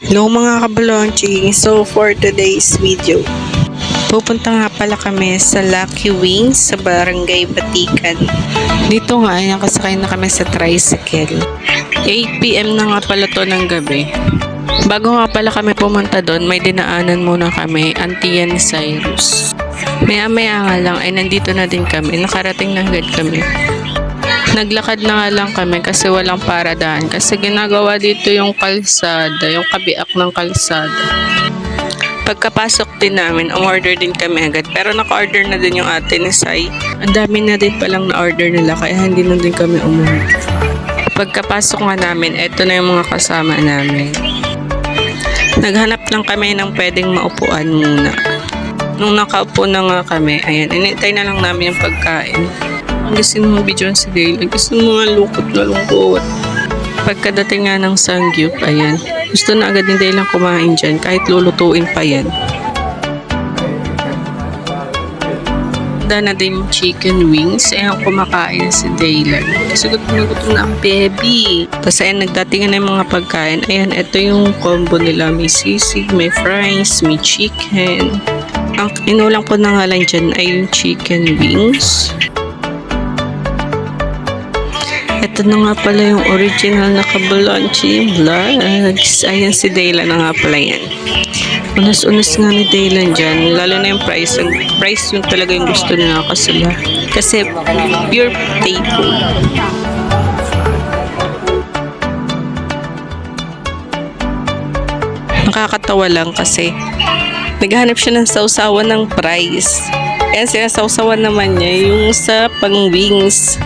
Hello mga kabalonchi, so for today's video, pupunta nga pala kami sa Lucky Wings sa Barangay Batikan. Dito nga ay nakasakay na kami sa tricycle. 8 PM na nga pala to ng gabi. Bago nga pala kami pumunta doon, may dinaanan muna kami, Auntie ni Cyrus. Maya-maya nga lang ay nandito na din kami, nakarating na agad kami. Naglakad na nga lang kami kasi walang paradaan kasi ginagawa dito yung kalsada, yung kabiak ng kalsada. Pagkapasok din namin, umorder din kami agad pero naka-order na din yung ate ni Sai. Ang dami na din palang na-order nila kaya hindi na din kami umorder. Pagkapasok nga namin, eto na yung mga kasama namin. Naghanap lang kami ng pwedeng maupuan muna. Nung nakaupo na nga kami, ayan, inintay na lang namin yung pagkain. Gusto mo video si Dale. Gusto mo nga lukot na lungkot. Pagkadating nga ng Sangyup, ayan. Gusto na agad ni Dale lang kumain dyan kahit lulutuin pa yan. Na din yung chicken wings. Ayan, kumakain si Dale. Kasi gutom na ang baby. Tapos ayan, nagdatingan na yung mga pagkain. Ayan, ito yung combo nila. May sisig, may fries, may chicken. Ang inulang ko na nga lang dyan ay yung chicken wings. Ito na nga pala yung original na Kabalonchi Vlogs. Ayan si Daylan na nga pala yan. Unas-unas nga ni Daylan dyan. Lalo na yung price. Ang price yung talaga yung gusto nila kasi pure potato. Nakakatawa lang kasi naghahanap siya ng sausawan ng price. Ayan, sinasawsawan naman niya yung sa pang-wings.